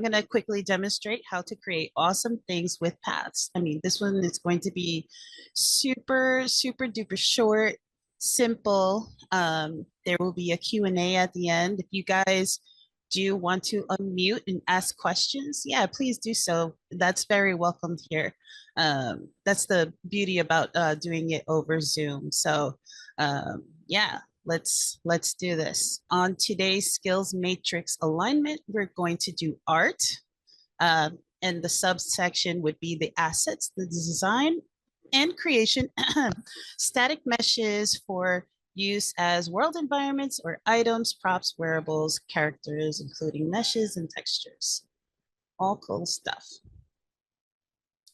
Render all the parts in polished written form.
I'm going to quickly demonstrate how to create awesome things with paths. I mean, this one is going to be super, super duper short, simple. There will be a Q&A at the end. If you guys do want to unmute and ask questions, yeah, please do so. That's very welcome here. That's the beauty about doing it over Zoom. So yeah, let's do this. On today's skills matrix alignment, we're going to do art. And the subsection would be the assets, the design and creation, static meshes for use as world environments or items, props, wearables, characters, including meshes and textures. All cool stuff.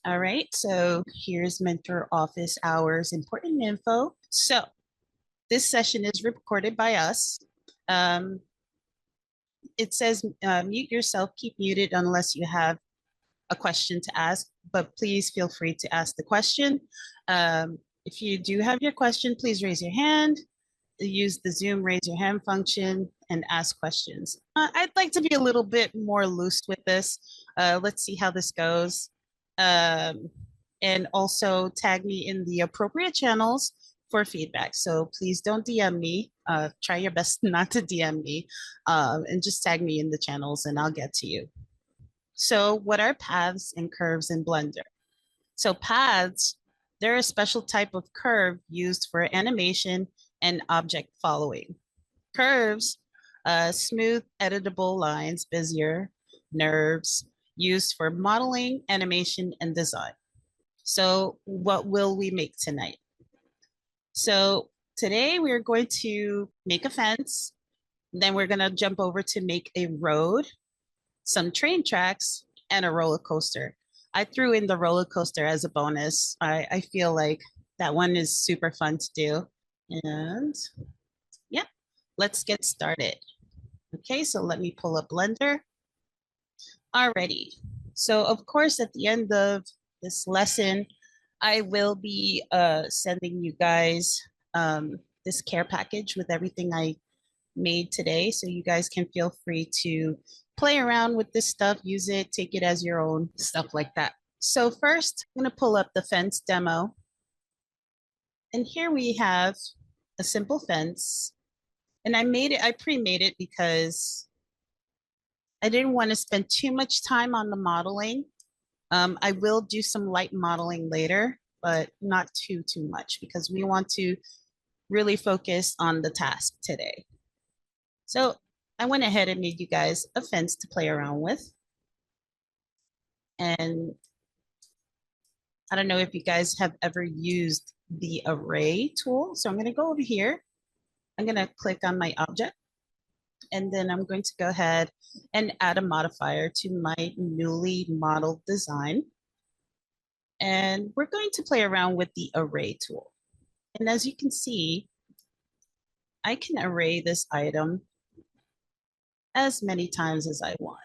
All right, so here's mentor office hours, important info. So this session is recorded by us. It says mute yourself, keep muted unless you have a question to ask, but please feel free to ask the question. If you do have your question, please raise your hand, use the Zoom raise your hand function and ask questions. I'd like to be a little bit more loose with this. Let's see how this goes. And also tag me in the appropriate channels for feedback. So please don't DM me. Try your best not to DM me and just tag me in the channels and I'll get to you. So what are paths and curves in Blender? So paths, they're a special type of curve used for animation and object following. Curves, smooth editable lines, Bezier, nerves, used for modeling, animation, and design. So what will we make tonight? So today we're going to make a fence, then we're gonna jump over to make a road, some train tracks, and a roller coaster. I threw in the roller coaster as a bonus. I feel like that one is super fun to do. And yeah, let's get started. Okay, so let me pull up Blender. Alrighty, so of course at the end of this lesson, I will be sending you guys this care package with everything I made today. So you guys can feel free to play around with this stuff, use it, take it as your own, stuff like that. So first, I'm gonna pull up the fence demo. And here we have a simple fence. And I pre-made it because I didn't want to spend too much time on the modeling. I will do some light modeling later, but not too much because we want to really focus on the task today. So I went ahead and made you guys a fence to play around with. And I don't know if you guys have ever used the array tool. So I'm going to go over here. I'm going to click on my object. And then I'm going to go ahead and add a modifier to my newly modeled design. And we're going to play around with the array tool. And as you can see, I can array this item as many times as I want.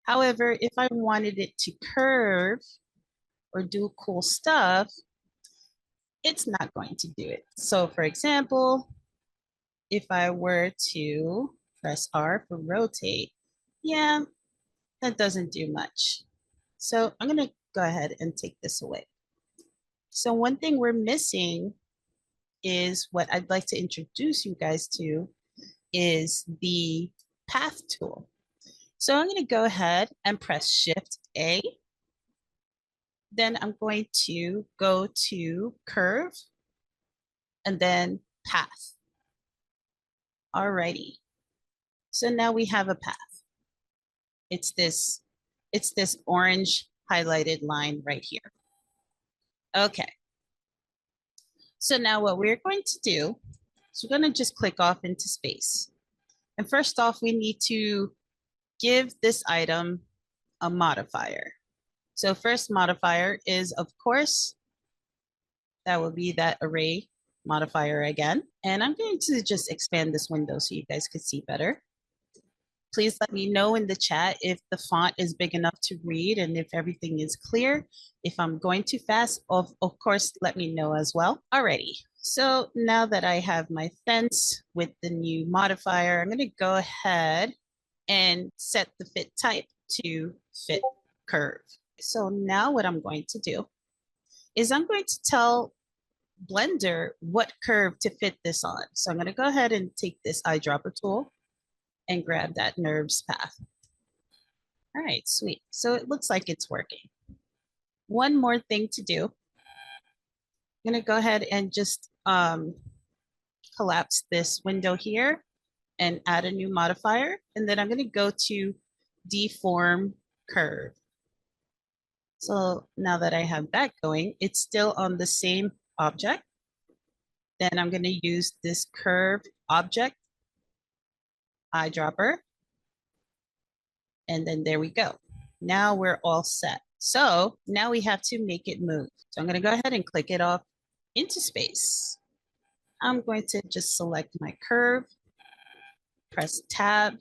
However, if I wanted it to curve or do cool stuff, it's not going to do it. So for example, if I were to press R for rotate, yeah, that doesn't do much. So I'm gonna go ahead and take this away. So one thing we're missing is what I'd like to introduce you guys to is the path tool. So I'm gonna go ahead and press Shift A. Then I'm going to go to curve and then path. Alrighty, so now we have a path. It's this orange highlighted line right here. Okay, so now what we're going to do is we're going to just click off into space. And first off, we need to give this item a modifier. So first modifier is, of course, that will be that array modifier again. And I'm going to just expand this window so you guys could see better. Please let me know in the chat if the font is big enough to read and if everything is clear. If I'm going too fast, of course, let me know as well. Alrighty, so now that I have my fence with the new modifier, I'm gonna go ahead and set the fit type to fit curve. So now what I'm going to do is I'm going to tell Blender what curve to fit this on. So I'm going to go ahead and take this eyedropper tool and grab that NURBS path. All right, sweet. So it looks like it's working. One more thing to do. I'm going to go ahead and just collapse this window here and add a new modifier. And then I'm going to go to deform curve. So now that I have that going, it's still on the same object. Then I'm going to use this curve object eyedropper. And then there we go. Now we're all set. So now we have to make it move. So I'm going to go ahead and click it off into space. I'm going to just select my curve, press tab.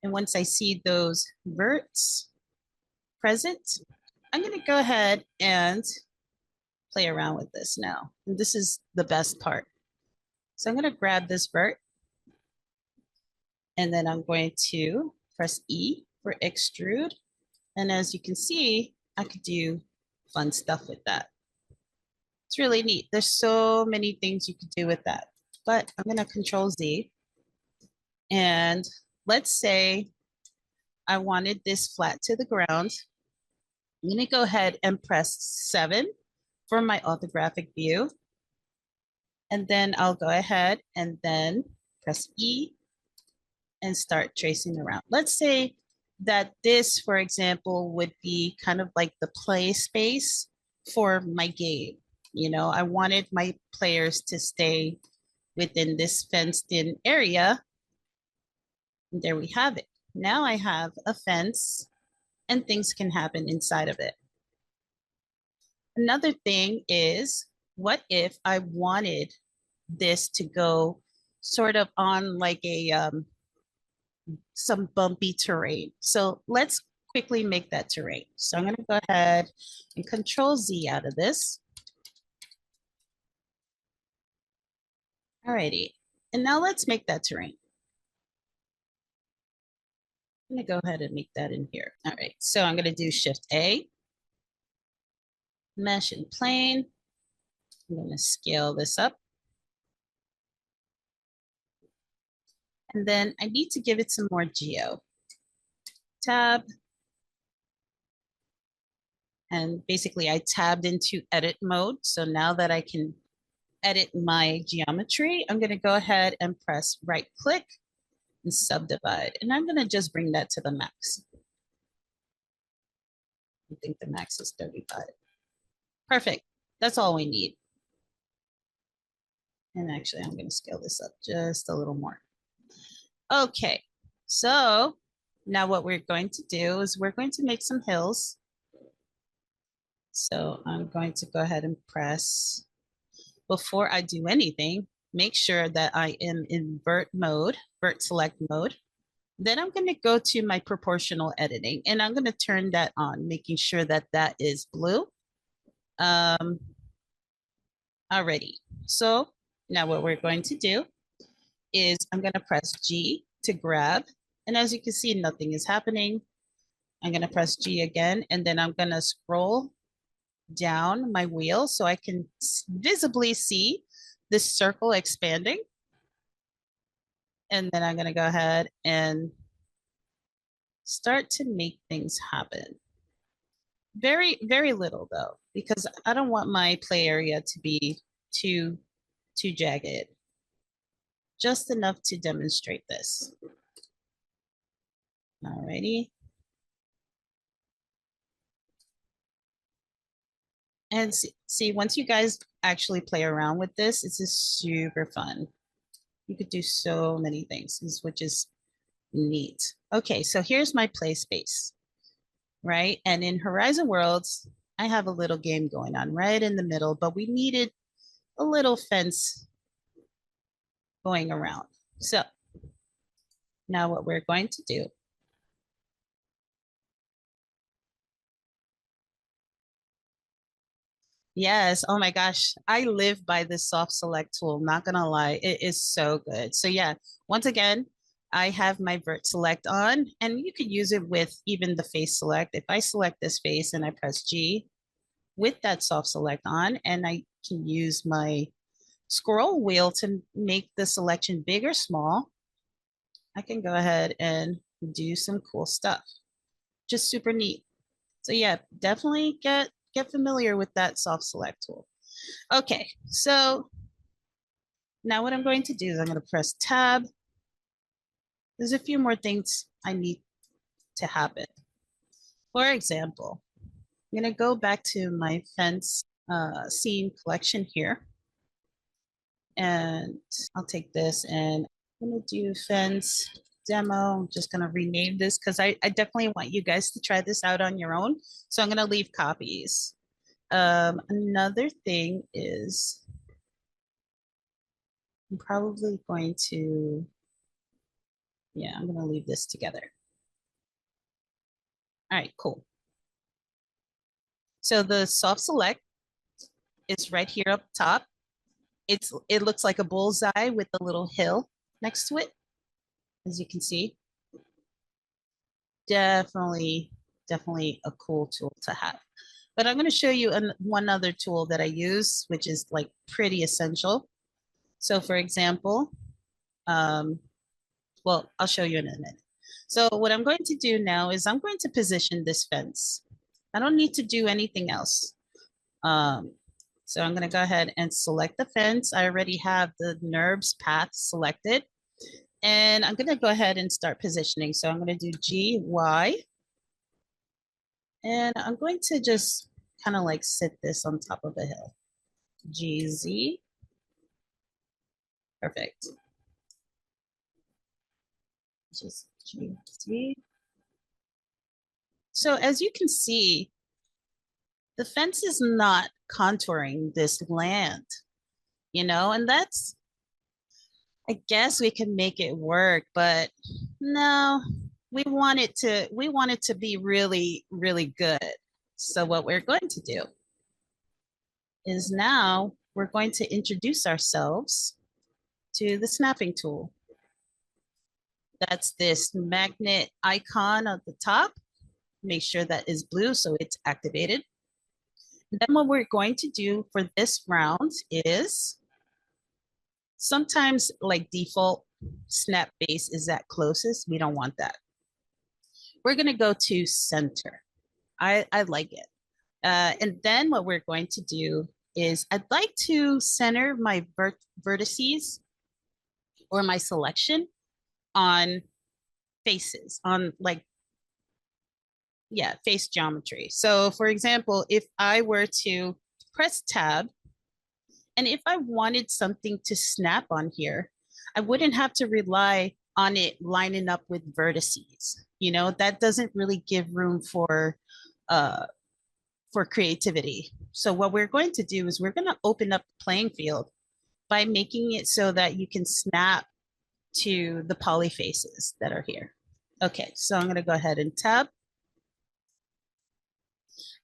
And once I see those verts present, I'm going to go ahead and play around with this now. And this is the best part. So I'm going to grab this vert. And then I'm going to press E for extrude. And as you can see, I could do fun stuff with that. It's really neat. There's so many things you could do with that. But I'm going to Control Z. And let's say I wanted this flat to the ground. I'm going to go ahead and press 7 for my orthographic view. And then I'll go ahead and then press E and start tracing around. Let's say that this, for example, would be kind of like the play space for my game. You know, I wanted my players to stay within this fenced in area. And there we have it. Now I have a fence and things can happen inside of it. Another thing is, what if I wanted this to go sort of on like a some bumpy terrain? So let's quickly make that terrain. So I'm going to go ahead and Control Z out of this. Alrighty, and now let's make that terrain. I'm going to go ahead and make that in here. All right, so I'm going to do Shift A, mesh and plane. I'm going to scale this up. And then I need to give it some more geo. Tab. And basically I tabbed into edit mode. So now that I can edit my geometry, I'm going to go ahead and press right click and subdivide. And I'm going to just bring that to the max. I think the max is 35. Perfect. That's all we need. And actually, I'm going to scale this up just a little more. Okay, so now what we're going to do is we're going to make some hills. So I'm going to go ahead and press, before I do anything, make sure that I am in vert mode, vert select mode. Then I'm going to go to my proportional editing and I'm going to turn that on, making sure that that is blue. Alrighty, so now what we're going to do is I'm going to press G to grab. And as you can see, nothing is happening. I'm going to press G again, and then I'm going to scroll down my wheel so I can visibly see this circle expanding. And then I'm going to go ahead and start to make things happen. Very, very little though, because I don't want my play area to be too jagged. Just enough to demonstrate this. Alrighty. And see, once you guys actually play around with this, it's just super fun. You could do so many things, which is neat. Okay, so here's my play space, right? And in Horizon Worlds, I have a little game going on right in the middle, but we needed a little fence going around. So now what we're going to do Yes. Oh my gosh. I live by this soft select tool. Not gonna lie. It is so good. So yeah, once again, I have my vert select on, and you could use it with even the face select. If I select this face and I press G with that soft select on, and I can use my scroll wheel to make the selection big or small, I can go ahead and do some cool stuff. Just super neat. So yeah, definitely get familiar with that soft select tool. Okay, so now what I'm going to do is I'm going to press tab. There's a few more things I need to happen. For example, I'm going to go back to my fence scene collection here. And I'll take this and I'm going to do fence demo. I'm just going to rename this because I definitely want you guys to try this out on your own. So I'm going to leave copies. Another thing is I'm probably going to, yeah, I'm going to leave this together. All right, cool. So the soft select is right here up top. It looks like a bullseye with a little hill next to it, as you can see. Definitely a cool tool to have. But I'm going to show you one other tool that I use, which is like pretty essential. So for example, well, I'll show you in a minute. So what I'm going to do now is I'm going to position this fence. I don't need to do anything else. So I'm going to go ahead and select the fence. I already have the NURBS path selected. And I'm going to go ahead and start positioning. So I'm going to do G, Y. And I'm going to just kind of like sit this on top of a hill. G, Z. Perfect. Just G, Z. So as you can see, the fence is not contouring this land, you know, and that's, I guess we can make it work, but no, we want it to be really, really good. So what we're going to do is now we're going to introduce ourselves to the snapping tool. That's this magnet icon at the top. Make sure that is blue so it's activated. And then what we're going to do for this round is sometimes like default snap base is at closest. We don't want that. We're going to go to center. I like it. And then what we're going to do is I'd like to center my vertices or my selection on faces, on like, yeah, face geometry. So for example, if I were to press tab, and if I wanted something to snap on here, I wouldn't have to rely on it lining up with vertices. You know, that doesn't really give room for creativity. So what we're going to do is we're going to open up the playing field by making it so that you can snap to the poly faces that are here. Okay, so I'm going to go ahead and tab.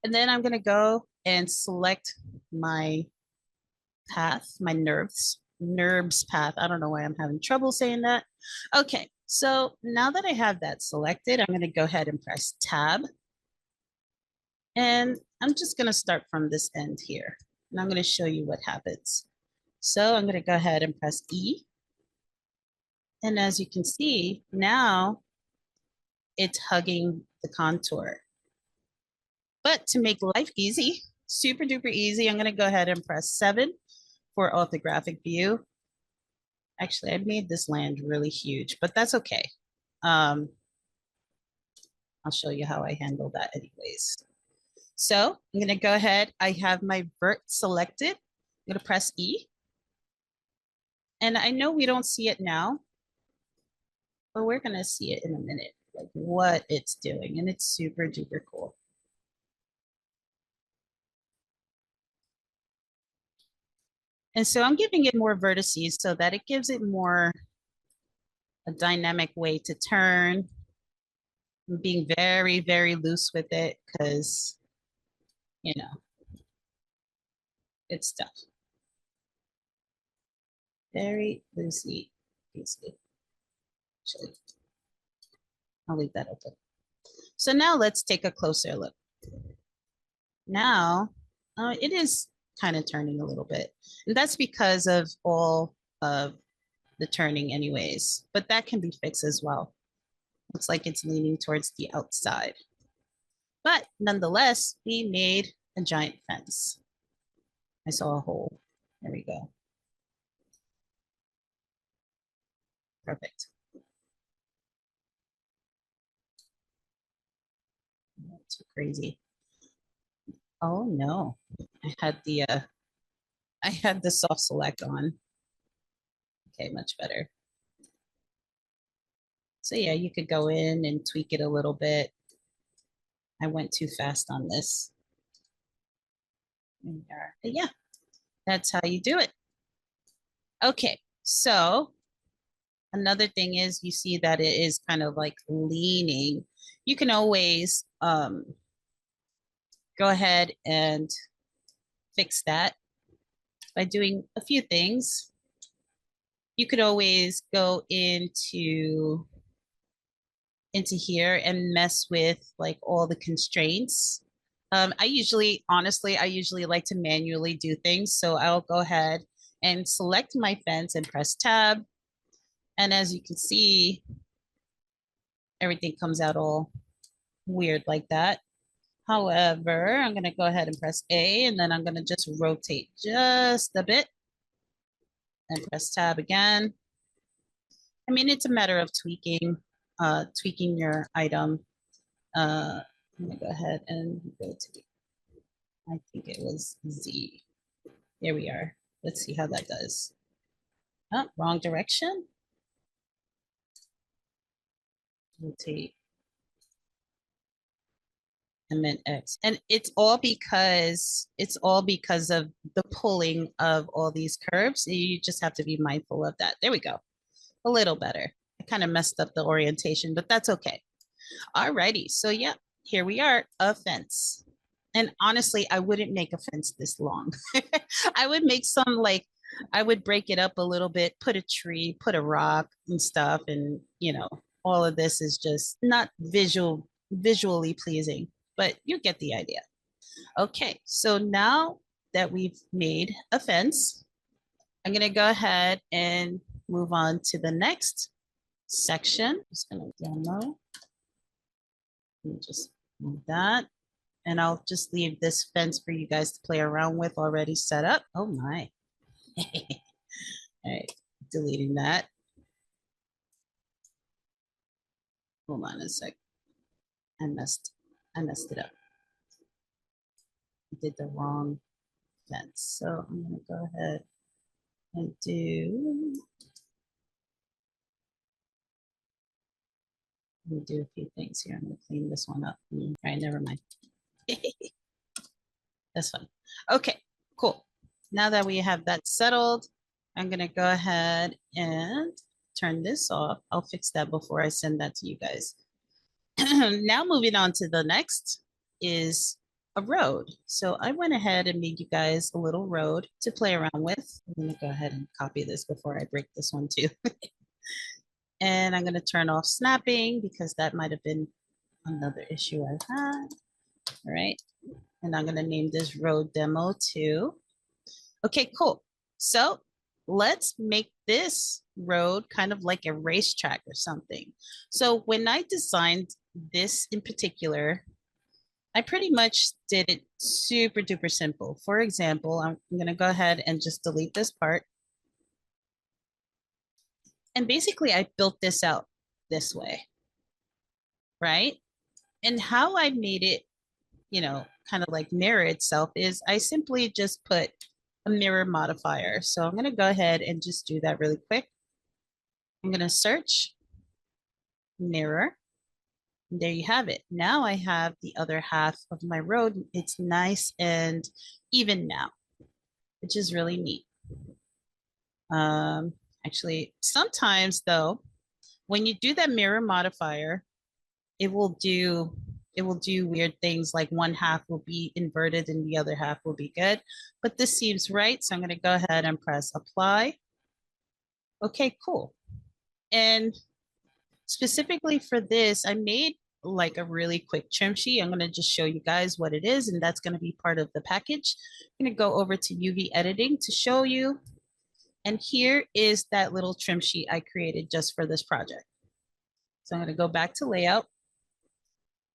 And then I'm going to go and select my path, my NURBS path. I don't know why I'm having trouble saying that. Okay, so now that I have that selected, I'm going to go ahead and press tab. And I'm just going to start from this end here. And I'm going to show you what happens. So I'm going to go ahead and press E. And as you can see, now it's hugging the contour. But to make life easy, super duper easy, I'm going to go ahead and press 7 for orthographic view. Actually, I made this land really huge, but that's okay. I'll show you how I handle that anyways. So I'm going to go ahead. I have my vert selected. I'm going to press E. And I know we don't see it now, but we're going to see it in a minute, like what it's doing. And it's super duper cool. And so I'm giving it more vertices so that it gives it more a dynamic way to turn. I'm being very, very loose with it because, you know, good stuff. Very loosey goosey. Actually, I'll leave that open. So now let's take a closer look. Now, it is kind of turning a little bit, and that's because of all of the turning anyways, but that can be fixed as well. Looks like it's leaning towards the outside. But nonetheless, we made a giant fence. I saw a hole. There we go. Perfect. Not too crazy. Oh no, I had the soft select on. Okay, much better. So yeah, you could go in and tweak it a little bit. I went too fast on this. But yeah, that's how you do it. Okay, so another thing is you see that it is kind of like leaning. You can always go ahead and fix that by doing a few things. You could always go into here and mess with like all the constraints. Honestly, I usually like to manually do things. So I'll go ahead and select my fence and press tab. And as you can see, everything comes out all weird like that. However, I'm going to go ahead and press A, and then I'm going to just rotate just a bit and press tab again. I mean, it's a matter of tweaking your item. I'm gonna go ahead and go to, I think it was Z. There we are. Let's see how that does. Oh, wrong direction. Rotate. And then X. And it's all because of the pulling of all these curves. You just have to be mindful of that. There we go. A little better. I kind of messed up the orientation, but that's okay. Alrighty, so yeah, here we are, a fence. And honestly, I wouldn't make a fence this long. I would make some like, I would break it up a little bit, put a tree, put a rock and stuff. And all of this is just not visually pleasing, but you get the idea. Okay, so now that we've made a fence, I'm gonna go ahead and move on to the next section. Just gonna demo. Just move that. And I'll just leave this fence for you guys to play around with already set up. Oh my. All right, deleting that. Hold on a sec. I messed it up. I did the wrong fence. So I'm gonna go ahead and do a few things here. I'm gonna clean this one up. All right, never mind. That's fine. Okay, cool. Now that we have that settled, I'm gonna go ahead and turn this off. I'll fix that before I send that to you guys. Now moving on to the next is a road. So I went ahead and made you guys a little road to play around with. I'm gonna go ahead and copy this before I break this one too. And I'm gonna turn off snapping because that might have been another issue I've had. All right, and I'm gonna name this road demo 2. Okay, cool. So let's make this road kind of like a racetrack or something. So when I designed this in particular, I pretty much did it super duper simple. For example, I'm gonna go ahead and just delete this part. And basically I built this out this way, right? And how I made it, kind of like mirror itself is I simply just put a mirror modifier. So I'm going to go ahead and just do that really quick. I'm going to search mirror. And there you have it. Now I have the other half of my road. It's nice and even now, which is really neat. Actually, sometimes though, when you do that mirror modifier, it will do weird things, like one half will be inverted and the other half will be good. But this seems right, so I'm going to go ahead and press apply. Okay, cool. And Specifically for this, I made like a really quick trim sheet. I'm going to just show you guys what it is, and that's going to be part of the package. I'm going to go over to UV editing to show you. And here is that little trim sheet I created just for this project. So I'm going to go back to layout.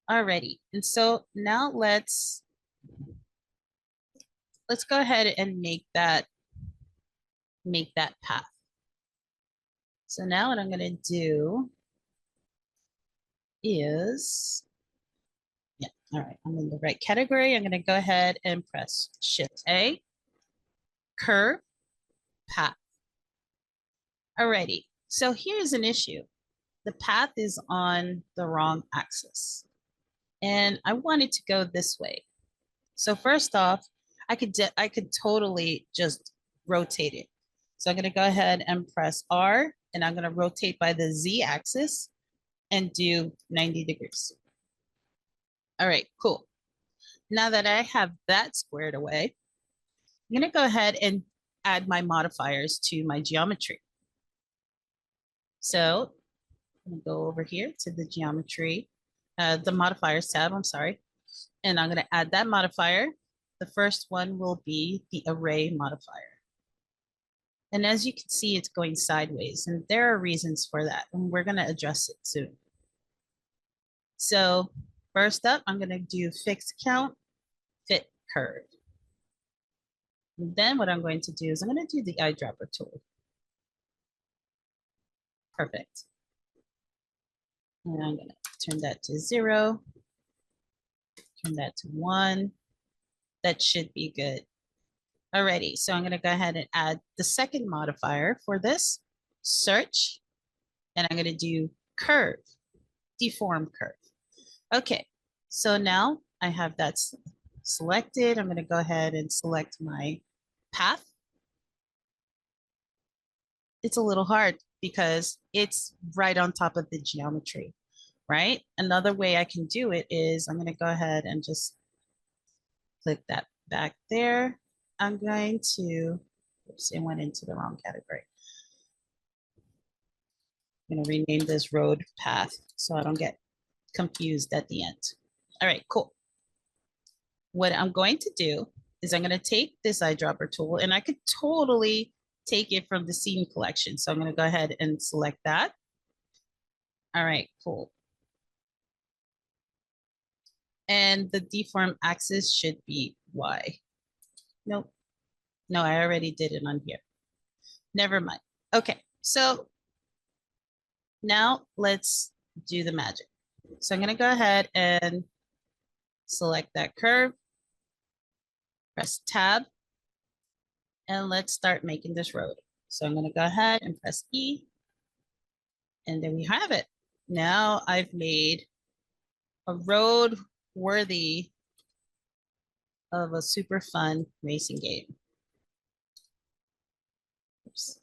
Alrighty. And so now let's go ahead and make that path. So now what I'm going to do is, yeah, all right, I'm in the right category. I'm going to go ahead and press Shift A, curve, path. Alrighty, so here's an issue. The path is on the wrong axis, and I want it to go this way. So first off, I could totally just rotate it. So I'm going to go ahead and press R, and I'm going to rotate by the Z axis and do 90 degrees. All right, cool. Now that I have that squared away, I'm going to go ahead and add my modifiers to my geometry. So I'm going to go over here to the geometry, the modifiers tab, I'm sorry. And I'm going to add that modifier. The first one will be the array modifier. And as you can see, it's going sideways, and there are reasons for that, and we're going to address it soon. So first up, I'm going to do fixed count, fit curve. And then what I'm going to do is I'm going to do the eyedropper tool. Perfect. And I'm going to turn that to 0, turn that to 1. That should be good. Alrighty, so I'm going to go ahead and add the second modifier for this, search, and I'm going to do curve, deform curve. Okay, so now I have that selected. I'm going to go ahead and select my path. It's a little hard because it's right on top of the geometry, right? Another way I can do it is I'm going to go ahead and just click that back there. I'm going to, oops, it went into the wrong category. I'm going to rename this road path so I don't get confused at the end. All right, cool. What I'm going to do is I'm going to take this eyedropper tool, and I could totally take it from the scene collection. So I'm going to go ahead and select that. All right, cool. And the deform axis should be Y. Nope. No, I already did it on here. Never mind. Okay, so now let's do the magic. So I'm going to go ahead and select that curve, press tab, and let's start making this road. So I'm going to go ahead and press E, and there we have it. Now I've made a road worthy of a super fun racing game. Oops.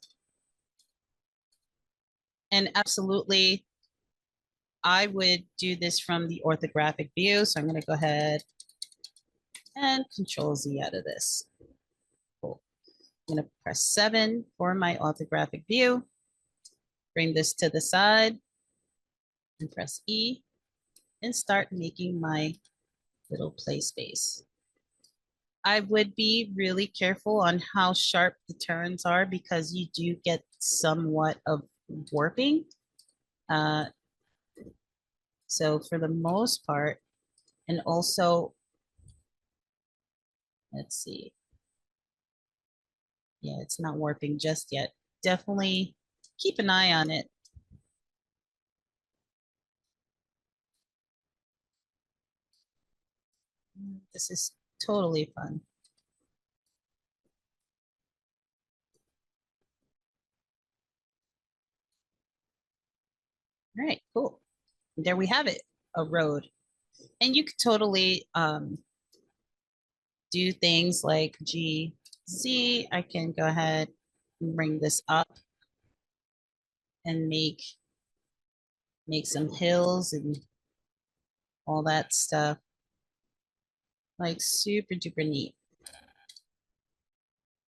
And absolutely, I would do this from the orthographic view. So I'm going to go ahead and Control Z out of this. Cool. I'm going to press 7 for my orthographic view. Bring this to the side and press E and start making my little play space. I would be really careful on how sharp the turns are because you do get somewhat of warping. So for the most part, and also, let's see. Yeah, it's not warping just yet. Definitely keep an eye on it. This is totally fun. All right, cool. There we have it, a road. And you could totally do things like G, Z. I can go ahead and bring this up and make some hills and all that stuff. Like super duper neat.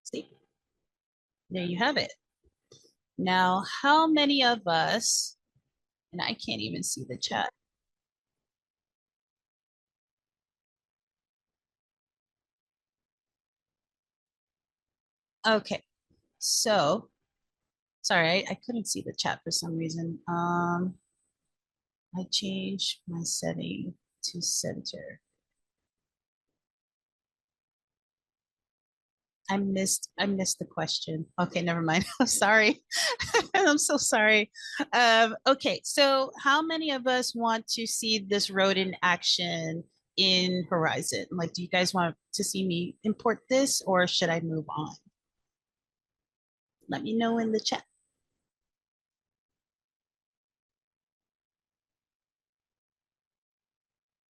See, there you have it. Now, how many of us, And I can't even see the chat. Okay, so sorry, I couldn't see the chat for some reason. I changed my setting to center. I missed the question. Okay, never mind. I'm sorry. I'm so sorry. Okay, so how many of us want to see this road in action in Horizon? Like, do you guys want to see me import this or should I move on? Let me know in the chat.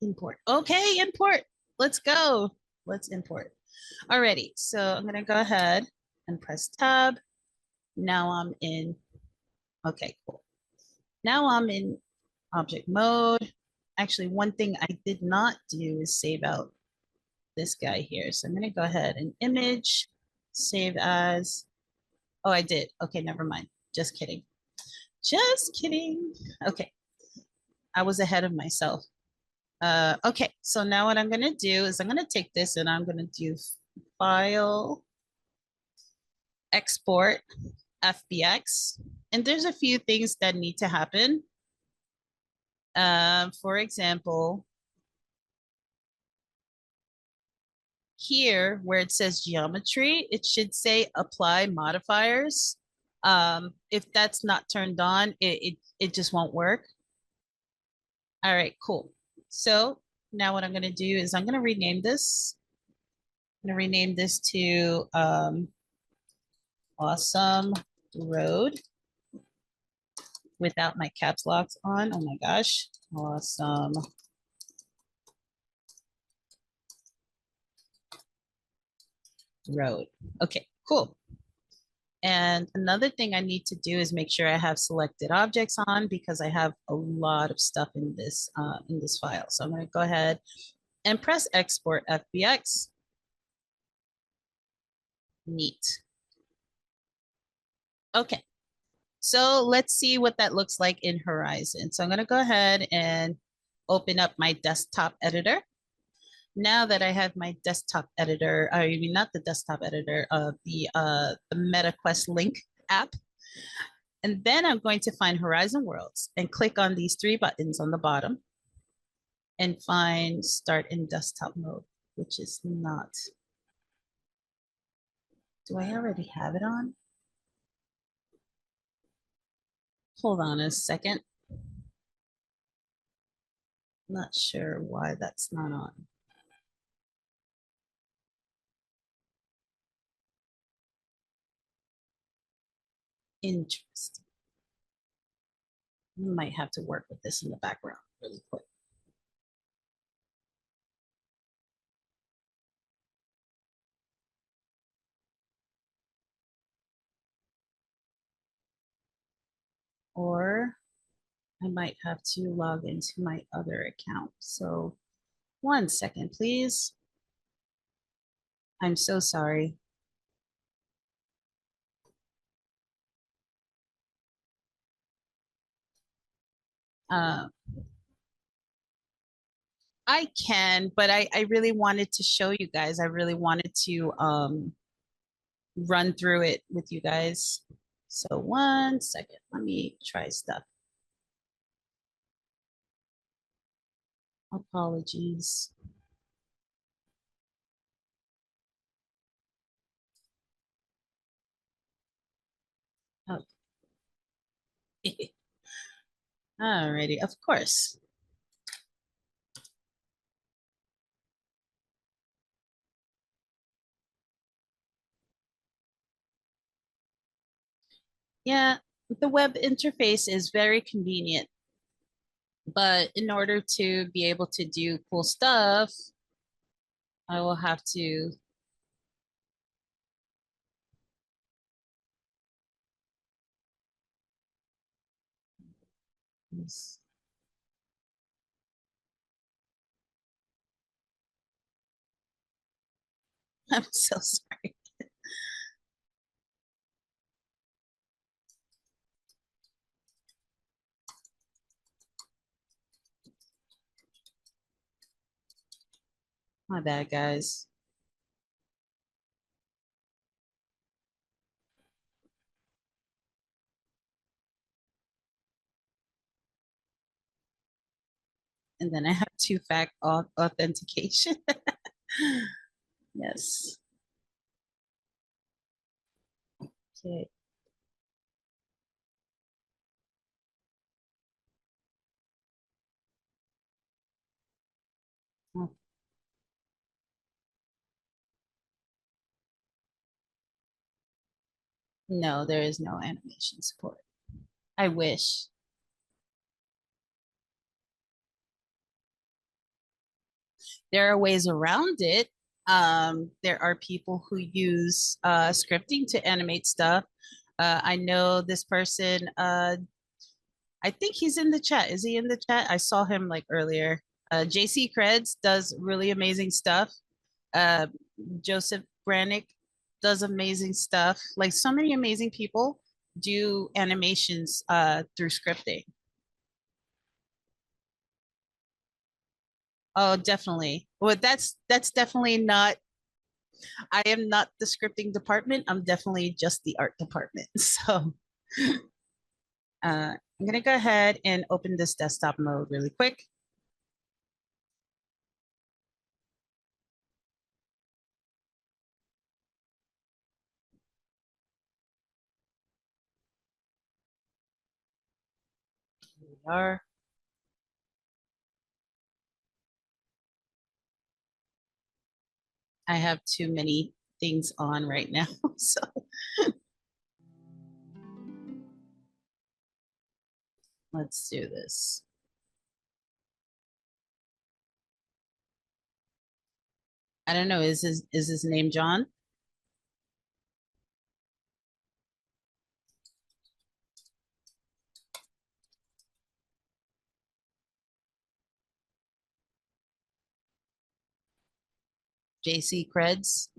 Import. Okay, import. Let's go. Let's import. Alrighty, so I'm gonna go ahead and press tab. Now I'm in, okay, cool. Now I'm in object mode. Actually, one thing I did not do is save out this guy here. So I'm gonna go ahead and image, save as, oh, I did. Okay, never mind. Just kidding. Just kidding. Okay, I was ahead of myself. Okay, so now what I'm gonna do is I'm gonna take this and I'm gonna do file, export, FBX. And there's a few things that need to happen. For example, here where it says geometry, it should say apply modifiers. If that's not turned on, it just won't work. All right, cool. So now what I'm gonna do is I'm gonna rename this. I'm gonna rename this to awesome road without my caps locks on. Oh my gosh, awesome road. Okay, cool. And another thing I need to do is make sure I have selected objects on because I have a lot of stuff in this file. So I'm going to go ahead and press export FBX. Neat. Okay, so let's see what that looks like in Horizon. So I'm going to go ahead and open up my desktop editor. Now that I have my desktop editor, I mean, not the desktop editor, the MetaQuest Link app. And then I'm going to find Horizon Worlds and click on these three buttons on the bottom and find Start in Desktop Mode, which is not. Do I already have it on? Hold on a second. Not sure why that's not on. Interesting. We might have to work with this in the background really quick. Or I might have to log into my other account. So 1 second, please. I'm so sorry. Uh, I can, but I really wanted to show you guys. I really wanted to run through it with you guys. So 1 second, let me try stuff. Apologies. Oh. Alrighty, of course. Yeah, the web interface is very convenient, but in order to be able to do cool stuff, I will have to I'm so sorry. My bad, guys. And then I have authentication. Yes. Okay. Oh, no, there is no animation support. I wish. There are ways around it. There are people who use scripting to animate stuff. I know this person, I think he's in the chat. Is he in the chat? I saw him like earlier. JC Creds does really amazing stuff. Uh, Joseph Brannick does amazing stuff. Like so many amazing people do animations through scripting. Oh, definitely. Well, that's definitely not. I am not the scripting department. I'm definitely just the art department. So I'm gonna go ahead and open this desktop mode really quick. Here we are. I have too many things on right now. So let's do this. I don't know. Is his name John? JC Creds.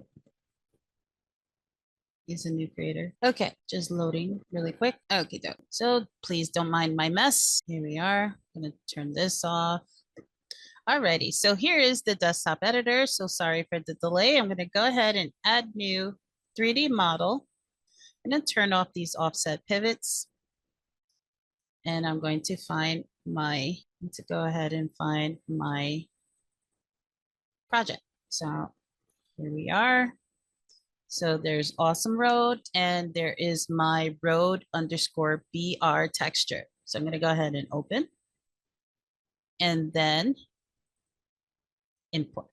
He's a new creator. Okay, just loading really quick. Okay, so please don't mind my mess. Here we are. I'm gonna turn this off. Alrighty, so here is the desktop editor. So sorry for the delay. I'm gonna go ahead and add new 3D model. I'm gonna turn off these offset pivots. And I'm going to find my, to go ahead and find my project. So here we are. So there's awesome road and there is my road underscore BR texture. So I'm gonna go ahead and open and then import.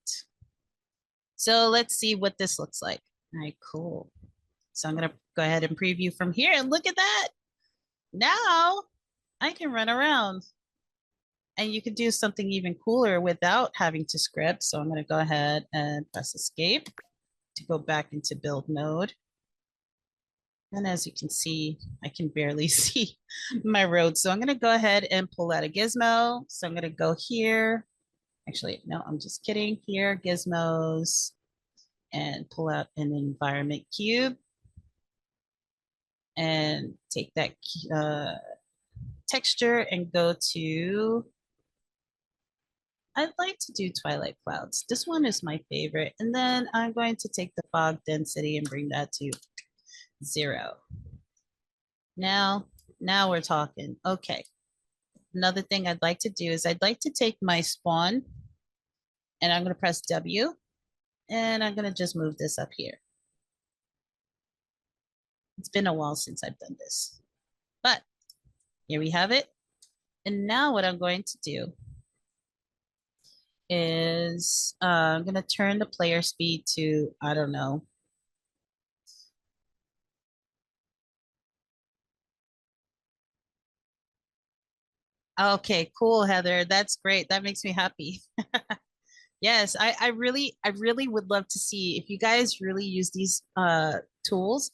So let's see what this looks like. All right, cool. So I'm gonna go ahead and preview from here and look at that. Now I can run around and you could do something even cooler without having to script. So I'm gonna go ahead and press escape to go back into build mode. And as you can see, I can barely see my road. So I'm gonna go ahead and pull out a gizmo. So I'm gonna go here. Actually, no, I'm just kidding. Here, gizmos, and pull out an environment cube. And take that texture and go to, I'd like to do Twilight Clouds. This one is my favorite. And then I'm going to take the fog density and bring that to 0. Now we're talking. Okay. Another thing I'd like to do is I'd like to take my spawn and I'm going to press W and I'm going to just move this up here. It's been a while since I've done this, but here we have it. And now what I'm going to do is I'm going to turn the player speed to, I don't know. Okay, cool, Heather. That's great. That makes me happy. Yes, I really would love to see if you guys really use these tools.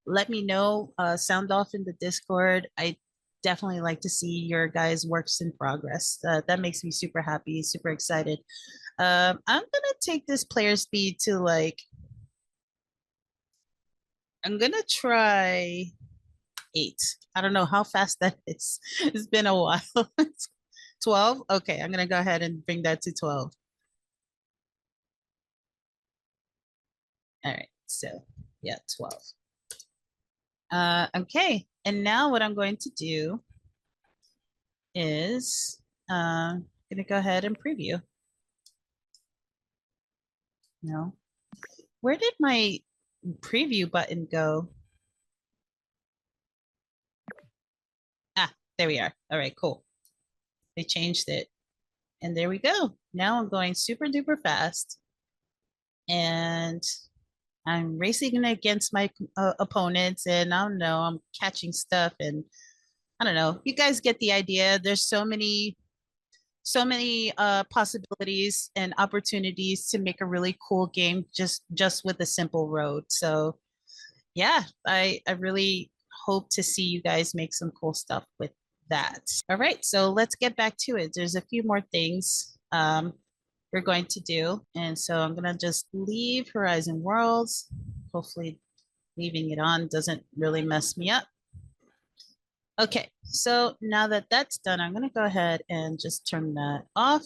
Let me know, sound off in the Discord. I definitely like to see your guys' works in progress. That makes me super happy, super excited. I'm gonna take this player speed to like, I'm gonna try 8. I don't know how fast that is. It's been a while. 12? Okay, I'm gonna go ahead and bring that to 12. All right, so yeah, 12. Okay, and now what I'm going to do is gonna go ahead and preview. No, where did my preview button go? Ah, there we are. All right, cool. They changed it. And there we go. Now I'm going super duper fast. And I'm racing against my opponents. And I don't know, I'm catching stuff. And I don't know. You guys get the idea. There's so many possibilities and opportunities to make a really cool game just with a simple road. So yeah, I really hope to see you guys make some cool stuff with that. All right, so let's get back to it. There's a few more things we're going to do. And so I'm gonna just leave Horizon Worlds. Hopefully leaving it on doesn't really mess me up. Okay, so now that that's done, I'm gonna go ahead and just turn that off.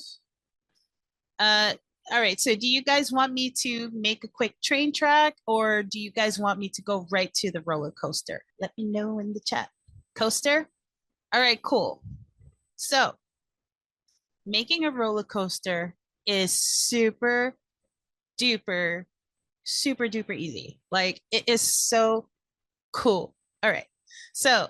All right, so do you guys want me to make a quick train track or do you guys want me to go right to the roller coaster? Let me know in the chat. Coaster? All right, cool. So making a roller coaster is super duper easy. Like it is so cool. All right, so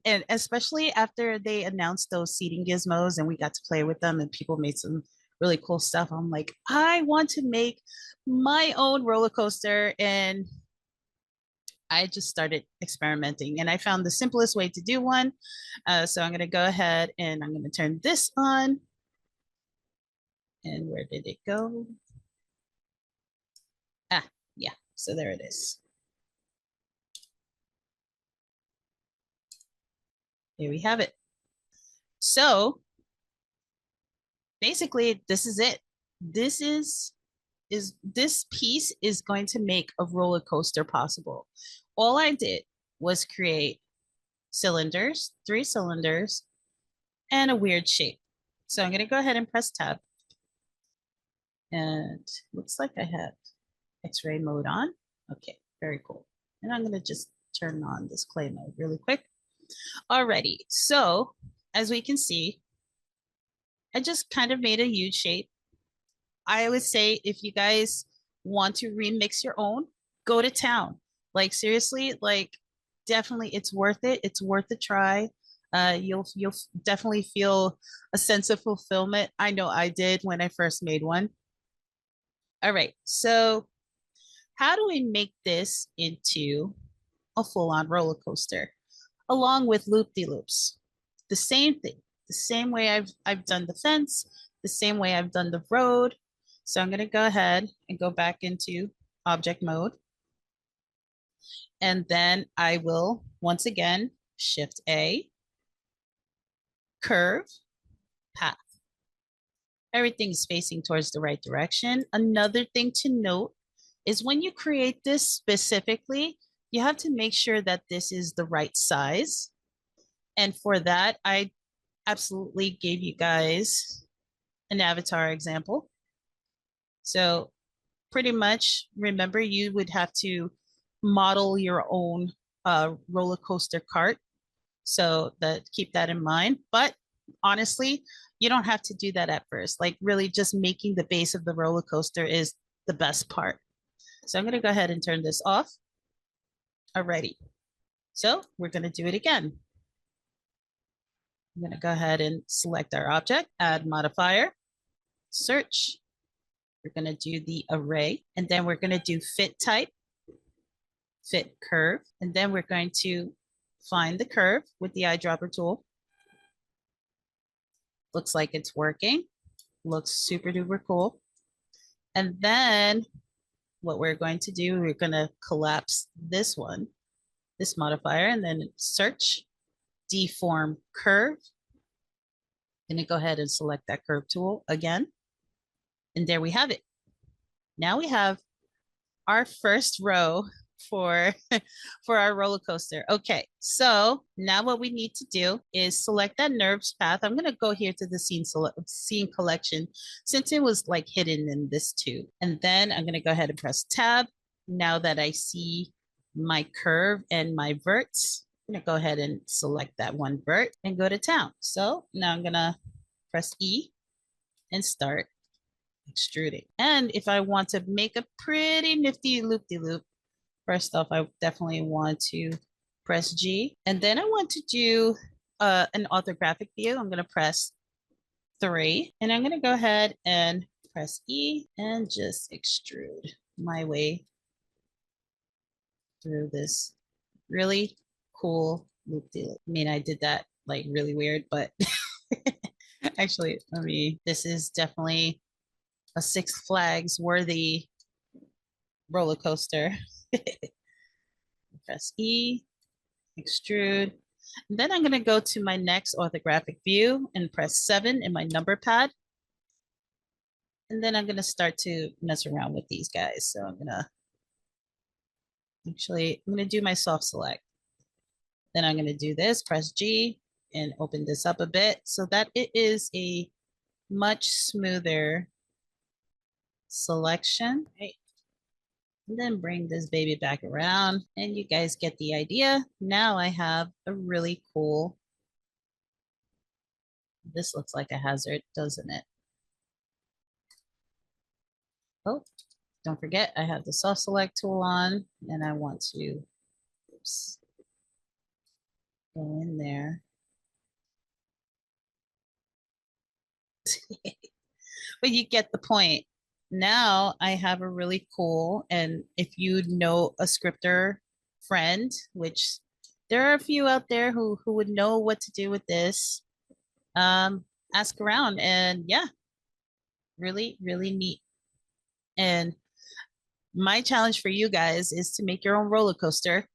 and especially after they announced those seating gizmos and we got to play with them and people made some really cool stuff, I'm like, I want to make my own roller coaster. And I just started experimenting and I found the simplest way to do one. So I'm going to go ahead and I'm going to turn this on. And where did it go? Ah, yeah, so there it is. Here we have it. So basically, this is it. This piece is going to make a roller coaster possible. All I did was create cylinders, 3 cylinders, and a weird shape. So I'm going to go ahead and press tab. And looks like I have X-ray mode on. Okay, very cool. And I'm going to just turn on this clay mode really quick. Alrighty, so as we can see, I just kind of made a huge shape. I would say if you guys want to remix your own, go to town. Like seriously, like definitely it's worth it. It's worth a try. You'll definitely feel a sense of fulfillment. I know I did when I first made one. All right, so how do we make this into a full-on roller coaster along with loop-de-loops? The same thing, the same way I've done the fence, the same way I've done the road. So I'm going to go ahead and go back into object mode. And then I will, once again, Shift A, curve, path. Everything's facing towards the right direction. Another thing to note is when you create this specifically, you have to make sure that this is the right size. And for that, I absolutely gave you guys an avatar example. So pretty much, remember, you would have to model your own roller coaster cart. So keep that in mind. But honestly, you don't have to do that at first. Like really just making the base of the roller coaster is the best part. So I'm going to go ahead and turn this off. Alrighty. So we're going to do it again. I'm going to go ahead and select our object, add modifier, search. We're going to do the array, and then we're going to do fit type, fit curve, and then we're going to find the curve with the eyedropper tool. Looks like it's working. Looks super duper cool. And then what we're going to do, we're going to collapse this one, this modifier, and then search, deform curve. I'm going to go ahead and select that curve tool again. And there we have it. Now we have our first row for our roller coaster. Okay, so now what we need to do is select that NURBS path. I'm going to go here to the scene collection since it was like hidden in this too. And then I'm going to go ahead and press tab. now that I see my curve and my verts, I'm gonna go ahead and select that one vert and go to town. So now I'm gonna press E and start extruding. And if I want to make a pretty nifty loop-de-loop, first off, I definitely want to press G. And then I want to do an orthographic view. I'm gonna press 3, and I'm gonna go ahead and press E and just extrude my way through this really cool loop deal. I mean, I did that like really weird, but actually, I mean, this is definitely a Six Flags worthy roller coaster. Press E, extrude. And then I'm going to go to my next orthographic view and press 7 in my number pad. And then I'm going to start to mess around with these guys. So I'm going to do my soft select. Then I'm going to do this, press G and open this up a bit so that it is a much smoother selection. Right. And then bring this baby back around and you guys get the idea. Now I have a really cool, this looks like a hazard, doesn't it? Oh, don't forget I have the soft select tool on and I want to, oops, go in there. But you get the point. Now I have a really cool, and if you know a scripter friend, which there are a few out there who would know what to do with this, ask around and yeah, really, really neat. And my challenge for you guys is to make your own roller coaster,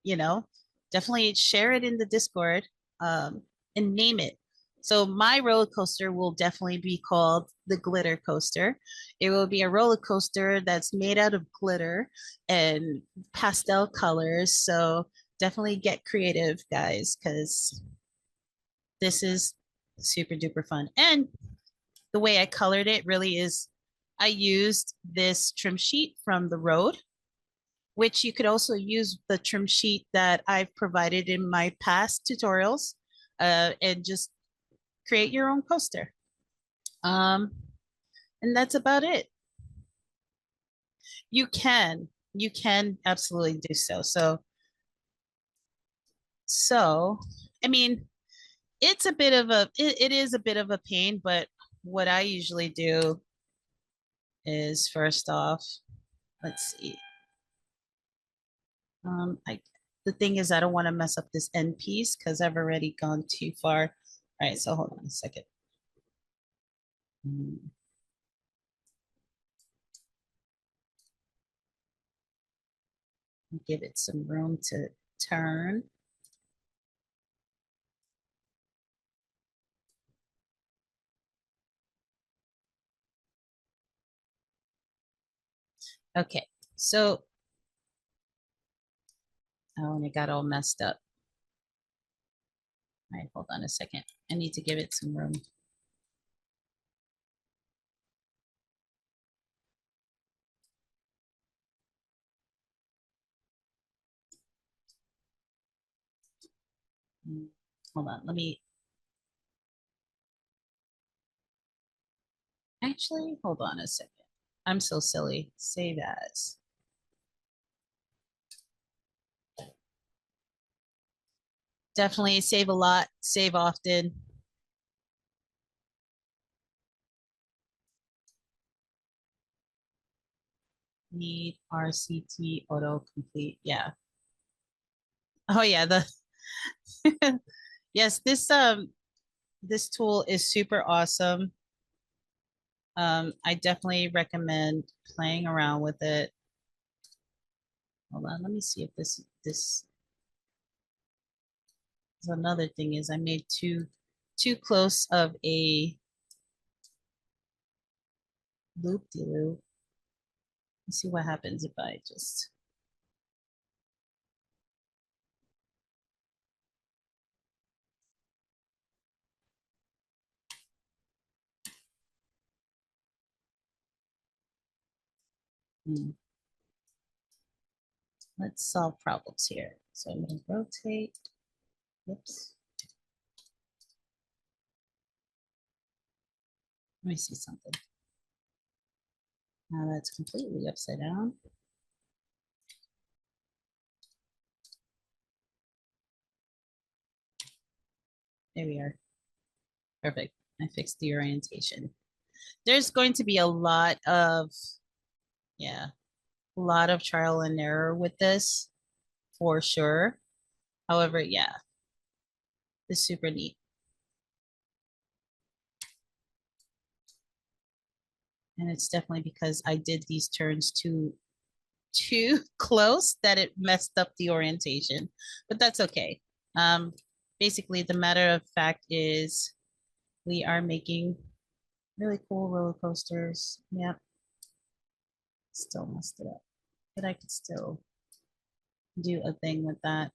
you know, definitely share it in the Discord, and name it. So my roller coaster will definitely be called the glitter coaster. It will be a roller coaster that's made out of glitter and pastel colors. So definitely get creative, guys, because this is super duper fun. And the way I colored it really is I used this trim sheet from the road, which you could also use the trim sheet that I've provided in my past tutorials, and just create your own coaster. Um, and that's about it. You can absolutely do so. So, I mean, it is a bit of a pain, but what I usually do is first off, let's see. I the thing is I don't want to mess up this end piece because I've already gone too far. All right, so hold on a second. Give it some room to turn. Okay, so oh, and it got all messed up. All right, hold on a second. I need to give it some room. Hold on, let me actually hold on a second. I'm so silly. Save as. Definitely save a lot, save often. Need RCT autocomplete. Yeah. Oh yeah, the yes, this tool is super awesome. I definitely recommend playing around with it. Hold on, let me see if this is another thing is I made too close of a loop de loop. Let's see what happens if I just let's solve problems here. So I'm going to rotate. Whoops. Let me see something. Now that's completely upside down. There we are. Perfect. I fixed the orientation. There's going to be a lot of, yeah, a lot of trial and error with this for sure. However, yeah, it's super neat. And it's definitely because I did these turns too close that it messed up the orientation, but that's okay. Basically, the matter of fact is we are making really cool roller coasters. Yep. Still messed it up, but I could still do a thing with that.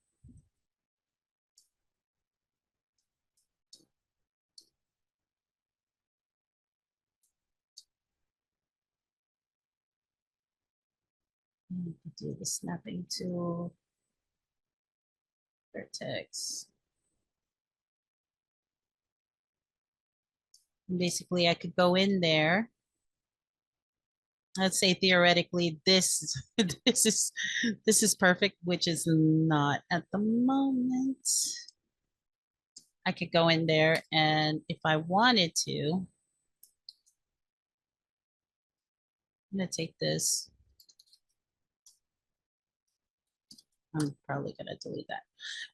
Do the snapping tool, vertex. And basically, I could go in there. Let's say theoretically, this this is perfect, which is not at the moment. I could go in there, and if I wanted to, I'm gonna take this. I'm probably gonna delete that.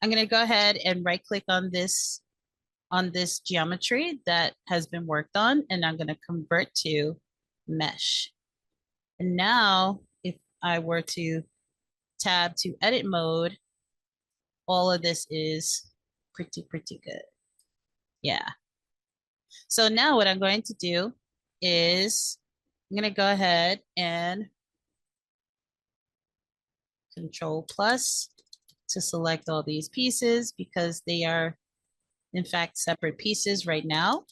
I'm gonna go ahead and right click on this geometry that has been worked on, and I'm gonna convert to mesh. And now if I were to tab to edit mode, all of this is pretty good. Yeah. So now what I'm going to do is I'm gonna go ahead and Control plus to select all these pieces because they are in fact separate pieces right now.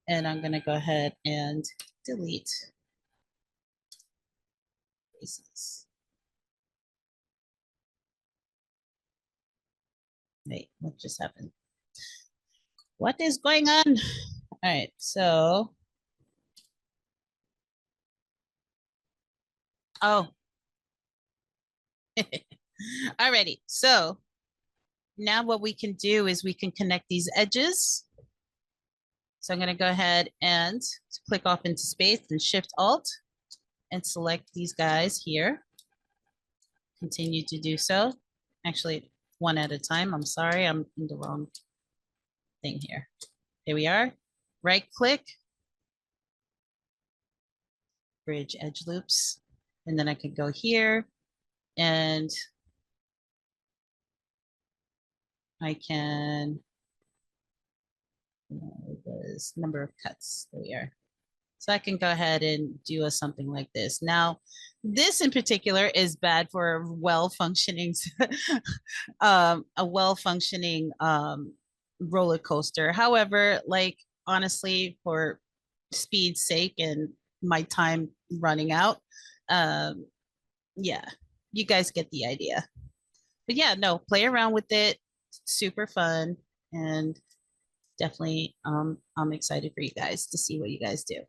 And I'm gonna go ahead and delete pieces. Wait, what just happened? What is going on? All right, so, oh, alrighty. So now what we can do is we can connect these edges. So I'm gonna go ahead and click off into space and Shift Alt and select these guys here. Continue to do so. Actually, one at a time. I'm sorry, I'm in the wrong thing here. Here we are. Right click, bridge edge loops. And then I could go here and I can, was number of cuts. There we are. So I can go ahead and do something like this. Now, this in particular is bad for a well-functioning, a well-functioning roller coaster. However, like honestly, for speed's sake and my time running out, yeah, you guys get the idea. But yeah, no, play around with it. Super fun, and definitely, I'm excited for you guys to see what you guys do.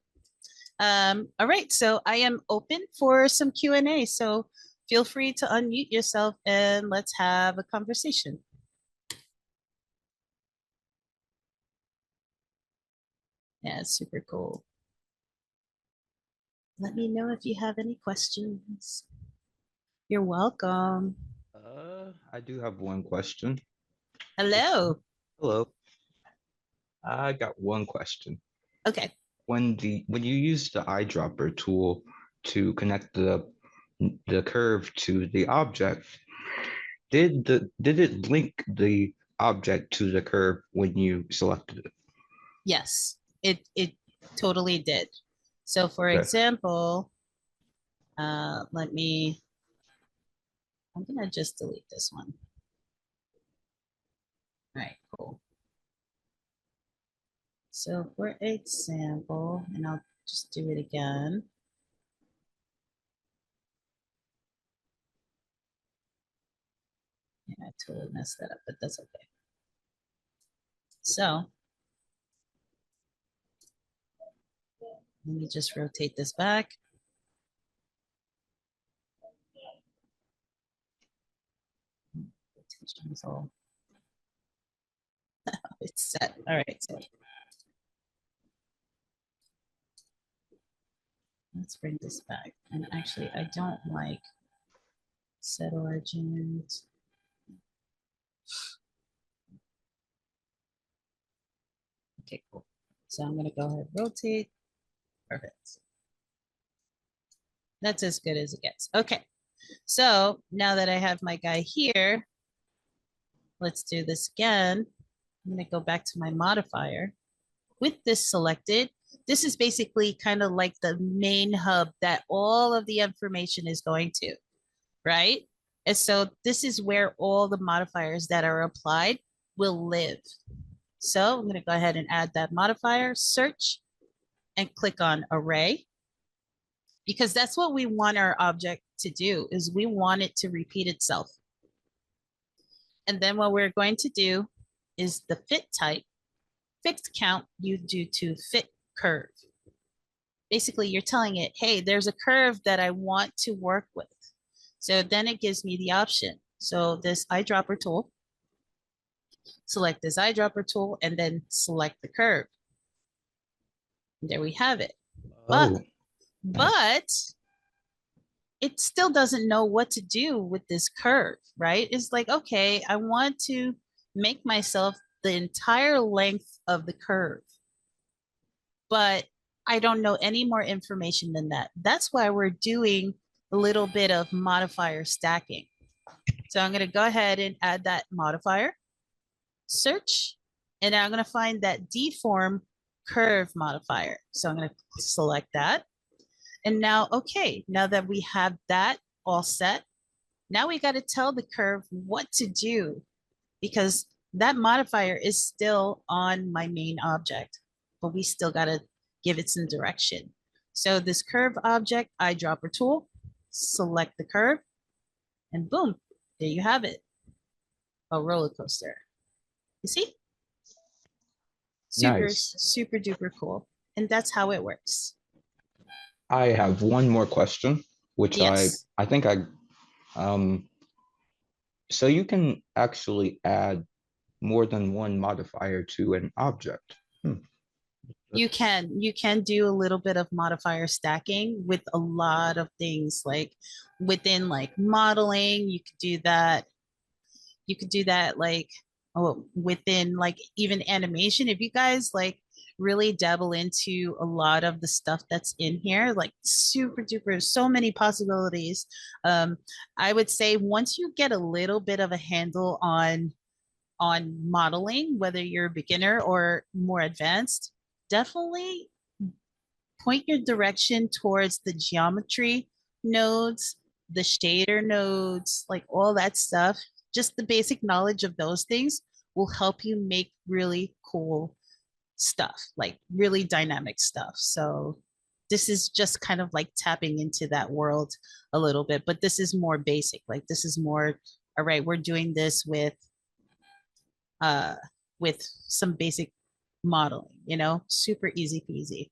All right, so I am open for some Q&A. So feel free to unmute yourself and let's have a conversation. Yeah, it's super cool. Let me know if you have any questions. You're welcome. I do have one question. Hello. Hello. I got one question. Okay. When you use the eyedropper tool to connect the curve to the object, did it link the object to the curve when you selected it? Yes, it totally did. So for Okay. example, let me, I'm gonna just delete this one. All right, cool. So for example, and I'll just do it again. I totally messed that up, but that's okay. So let me just rotate this back. All it's set. All right, so let's bring this back. And actually, I don't like set origin. Okay, cool. So I'm gonna go ahead, rotate. Perfect. That's as good as it gets. Okay, so now that I have my guy here, let's do this again. I'm gonna go back to my modifier. With this selected, this is basically kind of like the main hub that all of the information is going to, right? And so this is where all the modifiers that are applied will live. So I'm gonna go ahead and add that modifier, search, and click on array, because that's what we want our object to do, is we want it to repeat itself. And then what we're going to do is the fit type, fixed count, you do to fit curve. Basically, you're telling it, hey, there's a curve that I want to work with. So then it gives me the option. So this eyedropper tool, select this eyedropper tool, and then select the curve. And there we have it. Oh, But it still doesn't know what to do with this curve, right? It's like, okay, I want to make myself the entire length of the curve, but I don't know any more information than that. That's why we're doing a little bit of modifier stacking. So I'm going to go ahead and add that modifier, search, and I'm going to find that deform curve modifier. So I'm going to select that. And now, okay, now that we have that all set, now we got to tell the curve what to do, because that modifier is still on my main object, but we still got to give it some direction. So this curve object, eyedropper tool, select the curve, and boom, there you have it. A roller coaster. You see? Super, nice. super duper cool. And that's how it works. I have one more question, which Yes. I think so you can actually add more than one modifier to an object. You can do a little bit of modifier stacking with a lot of things, like within like modeling, you could do that. You could do that like, oh, within like even animation. If you guys like really dabble into a lot of the stuff that's in here, like super duper, so many possibilities. I would say once you get a little bit of a handle on modeling, whether you're a beginner or more advanced, definitely point your direction towards the geometry nodes, the shader nodes, like all that stuff. Just the basic knowledge of those things will help you make really cool stuff, like really dynamic stuff. So this is just kind of like tapping into that world a little bit, but this is more basic. Like this is more, all right, we're doing this uh with some basic modeling, super easy peasy.